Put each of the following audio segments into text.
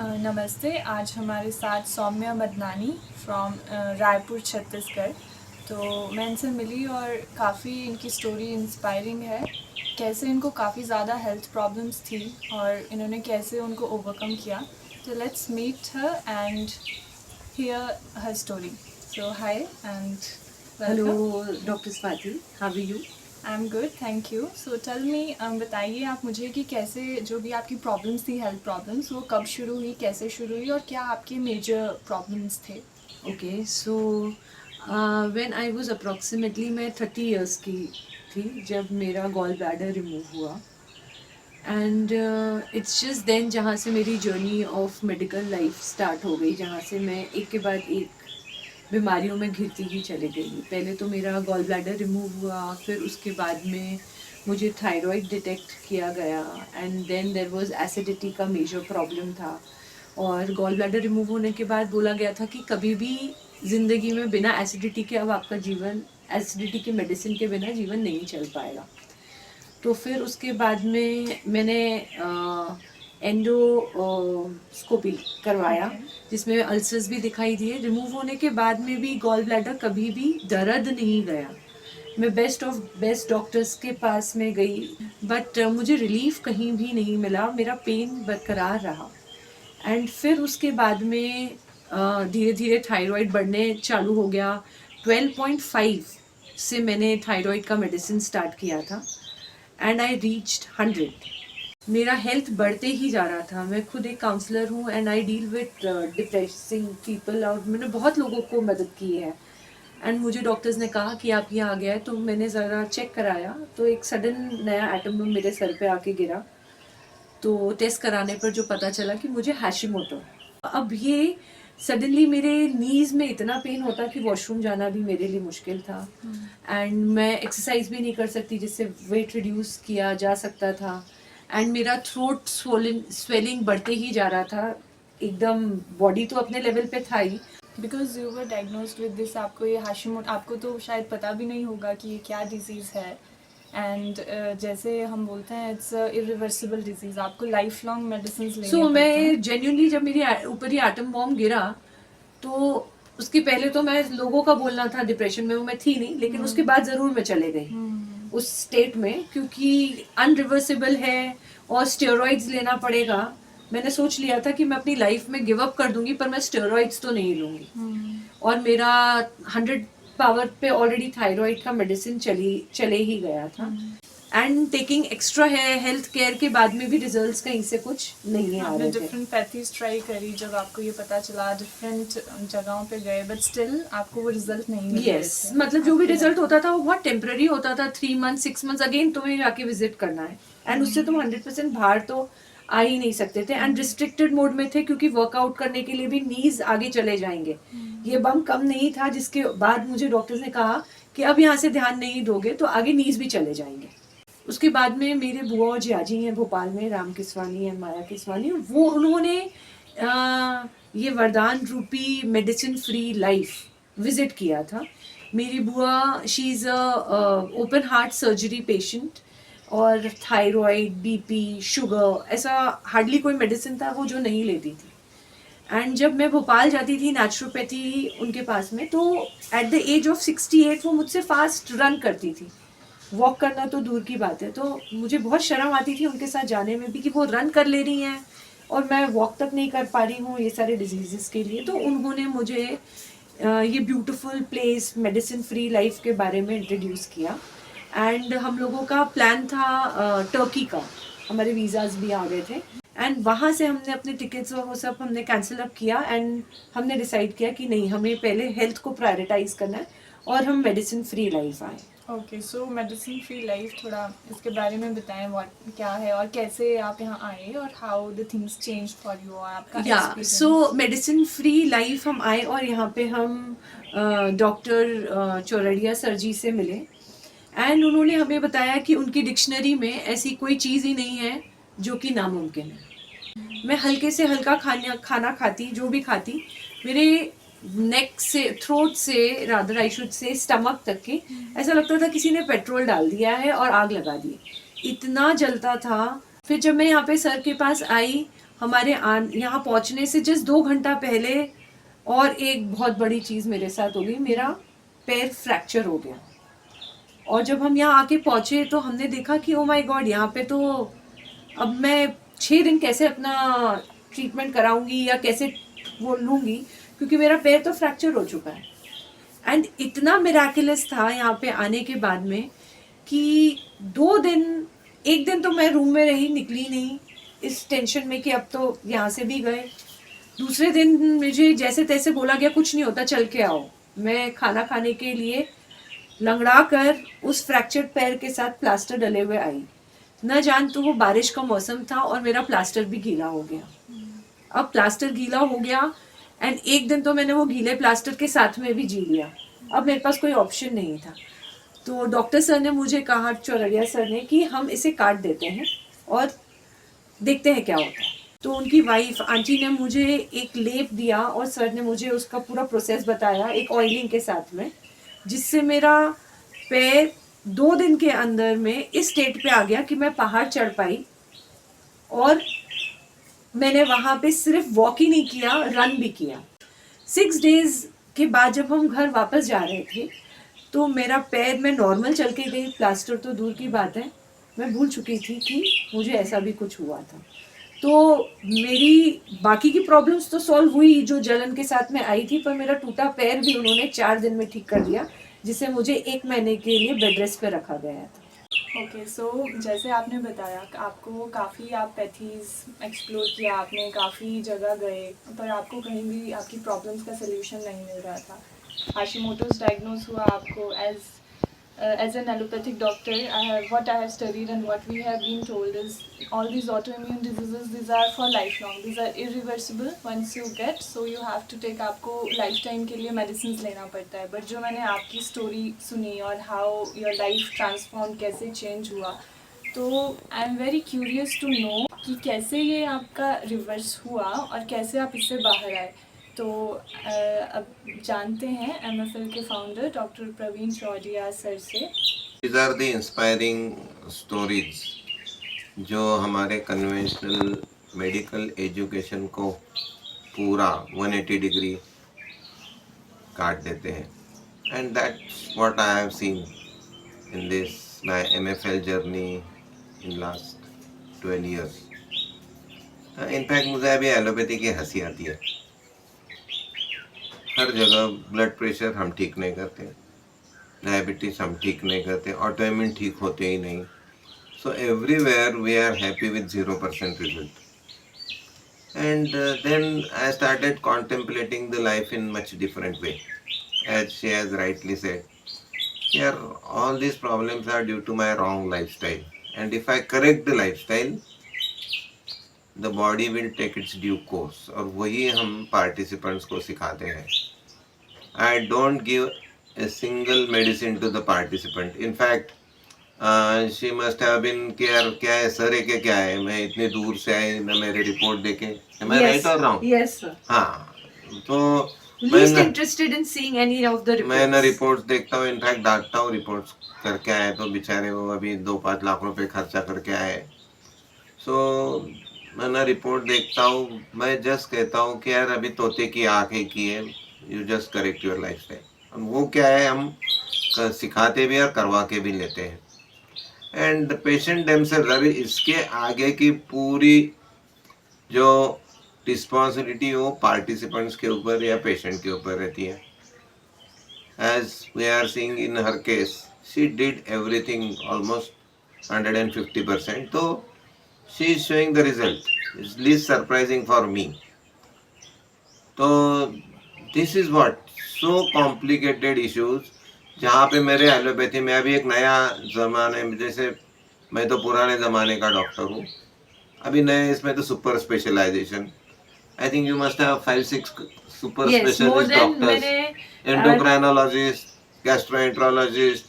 नमस्ते। आज हमारे साथ सौम्या मदनानी फ्रॉम रायपुर छत्तीसगढ़। तो मैं इनसे मिली और काफ़ी इनकी स्टोरी इंस्पायरिंग है। कैसे इनको काफ़ी ज़्यादा हेल्थ प्रॉब्लम्स थी और इन्होंने कैसे उनको ओवरकम किया। तो let's meet her and hear her story. So hi and welcome. Hello, Dr. Swati. How are you? I am good, thank you. So tell me, बताइए आप मुझे कि कैसे जो भी आपकी प्रॉब्लम्स थी, हेल्थ प्रॉब्लम्स, वो कब शुरू हुई, कैसे शुरू हुई और क्या आपके मेजर प्रॉब्लम्स थे। Okay, so when I was approximately मैं 30 years की थी जब मेरा गॉल ब्लैडर रिमूव हुआ एंड इट्स जस्ट देन जहाँ से मेरी journey of medical life start हो गई, जहाँ से मैं एक के बाद एक बीमारियों में घिरती ही चली गई। पहले तो मेरा गॉल ब्लैडर रिमूव हुआ, फिर उसके बाद में मुझे थायराइड डिटेक्ट किया गया and then there was acidity का मेजर प्रॉब्लम था। और गॉल ब्लैडर रिमूव होने के बाद बोला गया था कि कभी भी ज़िंदगी में बिना एसिडिटी के अब आपका जीवन, एसिडिटी की मेडिसिन के बिना जीवन नहीं चल पाएगा। तो फिर उसके बाद में मैंने एंडोस्कोपी करवाया, जिसमें अल्सर्स भी दिखाई दिए। रिमूव होने के बाद में भी गॉल ब्लैडर कभी भी दर्द नहीं गया। मैं बेस्ट ऑफ बेस्ट डॉक्टर्स के पास में गई, बट मुझे रिलीफ कहीं भी नहीं मिला, मेरा पेन बरकरार रहा। एंड फिर उसके बाद में धीरे धीरे थायराइड बढ़ने चालू हो गया। 12.5 से मैंने थायराइड का मेडिसिन स्टार्ट किया था एंड आई रीच्ड 100। मेरा हेल्थ बढ़ते ही जा रहा था। मैं खुद एक काउंसलर हूँ and I deal with depressing people, और मैंने बहुत लोगों को मदद की है। एंड मुझे डॉक्टर्स ने कहा कि आप यहाँ आ गया है, तो मैंने ज़रा चेक कराया तो एक सडन नया एटम बम मेरे सर पे आके गिरा। तो टेस्ट कराने पर जो पता चला कि मुझे हैशिमोटो। अब ये सडनली मेरे नीज में इतना पेन होता कि वॉशरूम जाना भी मेरे लिए मुश्किल था एंड मैं एक्सरसाइज भी नहीं कर सकती, जिससे वेट रिड्यूस किया जा सकता था। एंड मेरा थ्रोट स्वेलिंग बढ़ते ही जा रहा था। एकदम बॉडी तो अपने लेवल पे था ही। Because you were diagnosed with this, आपको ये हाशिमोटो, आपको तो शायद पता भी नहीं होगा कि ये क्या डिजीज़ है। एंड जैसे हम बोलते हैं इट्स इरिवर्सिबल डिजीज़, आपको लाइफ लॉन्ग मेडिसिन लेने सो पड़ते हैं। मैं जेन्युइनली जब मेरी ऊपर ही एटम बॉम्ब गिरा, तो उसके पहले तो मैं लोगों का बोलना था डिप्रेशन में, वो मैं थी नहीं, लेकिन उसके बाद ज़रूर मैं चले गई उस स्टेट में, क्योंकि अनरिवर्सिबल है और स्टेरॉइड्स लेना पड़ेगा। मैंने सोच लिया था कि मैं अपनी लाइफ में गिव अप कर दूंगी, पर मैं स्टेरॉइड्स तो नहीं लूंगी। और मेरा 100 पावर पे ऑलरेडी थायराइड का मेडिसिन चले ही गया था and taking extra health care के बाद में भी रिजल्ट्स कहीं से कुछ नहीं आ आपने रहे थे। डिफरेंट पैथीज ट्राई करी, जब आपको ये पता चला डिफरेंट जगहों पे गए, बट स्टिल आपको वो रिजल्ट नहीं मिल रहे यस, थे। मतलब जो भी रिजल्ट होता था वो बहुत टेम्पररी होता था। 3 मंथ 6 मंथ अगेन तुम्हें जाके विजिट करना है एंड उससे तुम 100% बाहर तो आ ही नहीं सकते थे एंड रिस्ट्रिक्टेड मोड में थे, क्योंकि वर्कआउट करने के लिए भी नीज आगे चले जाएंगे। ये बम कम नहीं था, जिसके बाद मुझे डॉक्टर्स ने कहा कि अब यहाँ से ध्यान नहीं दोगे तो आगे नीज भी चले जाएंगे। उसके बाद में मेरे बुआ और जियाजी हैं भोपाल में, राम किसवानी एंड माया किसवानी, वो उन्होंने ये वरदान रूपी मेडिसिन फ्री लाइफ विजिट किया था। मेरी बुआ, she is a open heart surgery patient, और थायराइड, बीपी, शुगर, ऐसा हार्डली कोई मेडिसिन था वो जो नहीं लेती थी। एंड जब मैं भोपाल जाती थी नेचुरोपैथी उनके पास में, तो एट द एज ऑफ 68 वो मुझसे फास्ट रन करती थी। वॉक करना तो दूर की बात है, तो मुझे बहुत शर्म आती थी उनके साथ जाने में भी कि वो रन कर ले रही हैं और मैं वॉक तक नहीं कर पा रही हूँ ये सारे डिजीज़ के लिए। तो उन्होंने मुझे ये beautiful place medicine free life के बारे में इंट्रोड्यूस किया एंड हम लोगों का प्लान था टर्की का। हमारे वीज़ाज भी आ गए थे एंड वहाँ से हमने अपने टिकट्स और वो सब हमने कैंसिल अप किया एंड हमने डिसाइड किया कि नहीं, हमें पहले हेल्थ को प्रायोरिटाइज करना है और हम मेडिसिन फ्री लाइफ आए। ओके, सो मेडिसिन फ्री लाइफ, थोड़ा इसके बारे में बताएं, व्हाट क्या है और कैसे आप यहाँ आए और how the things change for you, आपका या एक्सपीरियंस। सो मेडिसिन फ्री लाइफ हम आए और यहाँ पे हम डॉक्टर चौरड़िया सर जी से मिले एंड उन्होंने हमें बताया कि उनकी डिक्शनरी में ऐसी कोई चीज़ ही नहीं है जो कि नामुमकिन है। मैं हल्के से हल्का खाना खाती, जो भी खाती, मेरे नेक से, थ्रोट से, rather I should say, stomach तक के ऐसा लगता था किसी ने पेट्रोल डाल दिया है और आग लगा दी, इतना जलता था। फिर जब मैं यहाँ पे सर के पास आई, हमारे यहाँ पहुंचने से जस्ट 2 घंटा पहले और एक बहुत बड़ी चीज़ मेरे साथ हो गई, मेरा पैर फ्रैक्चर हो गया। और जब हम यहाँ आके पहुंचे तो हमने देखा कि ओ माय गॉड, यहाँ पे तो अब मैं 6 दिन कैसे अपना ट्रीटमेंट कराऊंगी या कैसे वो लूँगी, क्योंकि मेरा पैर तो फ्रैक्चर हो चुका है। एंड इतना मिराकुलस था यहाँ पे आने के बाद में कि 2 दिन, एक दिन तो मैं रूम में रही, निकली नहीं इस टेंशन में कि अब तो यहाँ से भी गए। दूसरे दिन मुझे जैसे तैसे बोला गया कुछ नहीं होता, चल के आओ। मैं खाना खाने के लिए लंगड़ा कर उस फ्रैक्चर्ड पैर के साथ प्लास्टर डले हुए आई। न जान तो वो बारिश का मौसम था और मेरा प्लास्टर भी गीला हो गया। अब प्लास्टर गीला हो गया एंड एक दिन तो मैंने वो गीले प्लास्टर के साथ में भी जी लिया। अब मेरे पास कोई ऑप्शन नहीं था। तो डॉक्टर सर ने मुझे कहा, चौरड़िया सर ने, कि हम इसे काट देते हैं और देखते हैं क्या होता है। तो उनकी वाइफ आंटी ने मुझे एक लेप दिया और सर ने मुझे उसका पूरा प्रोसेस बताया एक ऑयलिंग के साथ में, जिससे मेरा पैर 2 दिन के अंदर में इस स्टेट पे आ गया कि मैं पहाड़ चढ़ पाई। और मैंने वहाँ पे सिर्फ वॉक ही नहीं किया, रन भी किया। 6 डेज के बाद जब हम घर वापस जा रहे थे तो मेरा पैर, मैं नॉर्मल चल के गई, प्लास्टर तो दूर की बात है, मैं भूल चुकी थी कि मुझे ऐसा भी कुछ हुआ था। तो मेरी बाकी की प्रॉब्लम्स तो सॉल्व हुई जो जलन के साथ में आई थी, पर मेरा टूटा पैर भी उन्होंने 4 दिन में ठीक कर दिया, जिससे मुझे 1 महीने के लिए बेड रेस्ट पे रखा गया था। ओके, सो जैसे आपने बताया कि आपको काफ़ी आप पैथीज एक्सप्लोर किया, आपने काफ़ी जगह गए, पर आपको कहीं भी आपकी प्रॉब्लम्स का सलूशन नहीं मिल रहा था। हाशिमोटोस डायग्नोज हुआ आपको as an allopathic doctor. What I have studied and what we have been told is all these autoimmune diseases, these are for lifelong, these are irreversible once you get, so you have to take, आपको lifetime के लिए medicines लेना पड़ता है। But जो मैंने आपकी story सुनी और how your life transformed, कैसे change हुआ, तो I am very curious to know कि कैसे ये आपका रिवर्स हुआ और कैसे आप इससे बाहर आए। तो अब जानते हैं MFL के founder doctor Praveen Chordia sir से। These are the inspiring stories जो हमारे कन्वेंशनल मेडिकल एजुकेशन को पूरा 180 डिग्री काट देते हैं। And that's what I have seen in this my MFL journey in last 12 years। In fact मुझे अभी एलोपैथी की हंसी आती है। हर जगह ब्लड प्रेशर हम ठीक नहीं करते, डायबिटीज हम ठीक नहीं करते, ऑटोइम्यून ठीक होते ही नहीं। So everywhere we are happy with 0% result. And then I started contemplating the life in much different way, as she has rightly said, यार all these problems are due to my wrong lifestyle, and if I correct the lifestyle the body will take its due course। और वही हम participants को सिखाते हैं। I don't give a single medicine to the participant। In fact she must have been care, क्या है sir है क्या है, मैं इतने दूर से आई ना मेरे रिपोर्ट देखे, am I right or wrong? Yes sir। हाँ, तो least interested in seeing any of the reports। मैं ना रिपोर्ट्स देखता हूँ, इनफैक्ट डांटता हूँ, रिपोर्ट्स करके आए तो बेचारे वो अभी 2-5 लाख रुपए खर्चा करके आए। सो मैं ना रिपोर्ट देखता हूँ, मैं जस्ट कहता हूँ कि यार अभी तोते की आँख ही की है, you just correct your life style. वो क्या है, हम सिखाते भी और करवा के भी लेते हैं। एंड पेशेंट देमसेल्व्स, अभी इसके आगे की पूरी जो रिस्पॉन्सिबिलिटी वो पार्टिसिपेंट्स के ऊपर या पेशेंट के ऊपर रहती है। As we are seeing in her case, she did everything almost 150%, तो she is showing the result. It's least surprising for me। तो this is what so complicated issues, जहाँ पे मेरे एलोपैथी में अभी एक नया ज़माने में, जैसे मैं तो पुराने ज़माने का डॉक्टर हूँ, अभी नए इसमें तो super specialisation. I think you must have 5-6 super specialist doctors, endocrinologist, gastroenterologist,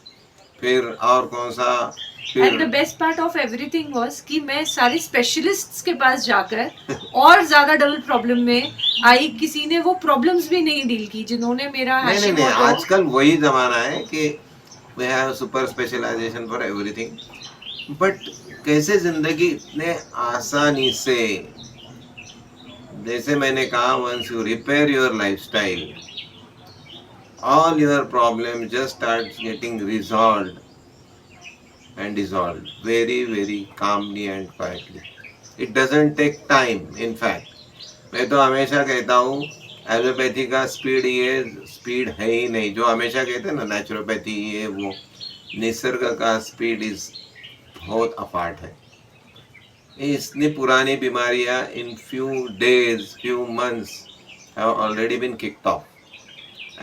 फिर और कौन सा। And the best part of everything was कि मैं सारे स्पेशलिस्ट्स के पास जाकर और ज्यादा डबल प्रॉब्लम में आई, किसी ने वो प्रॉब्लम्स भी नहीं डील की जिन्होंने मेरा नहीं, आजकल वही जमाना है कि we have super specialisation for everything. But कैसे जिंदगी इतने आसानी से जैसे मैंने कहा, once you repair your lifestyle, all your problems just start getting resolved and dissolved very calmly and quietly. It doesn't take time. In fact, मैं तो हमेशा कहता हूँ एलोपैथी का स्पीड ये स्पीड है ही नहीं, जो हमेशा कहते हैं ना नेचुरोपैथी ये वो, निसर्ग का स्पीड इज बहुत अपार्ट है। इतनी पुरानी बीमारियां in few days few months have already been kicked off,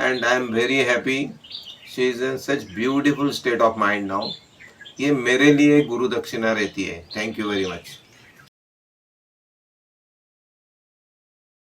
and I am very happy she is in such beautiful state of mind now. ये मेरे लिए गुरु दक्षिणा रहती है। Thank you very much.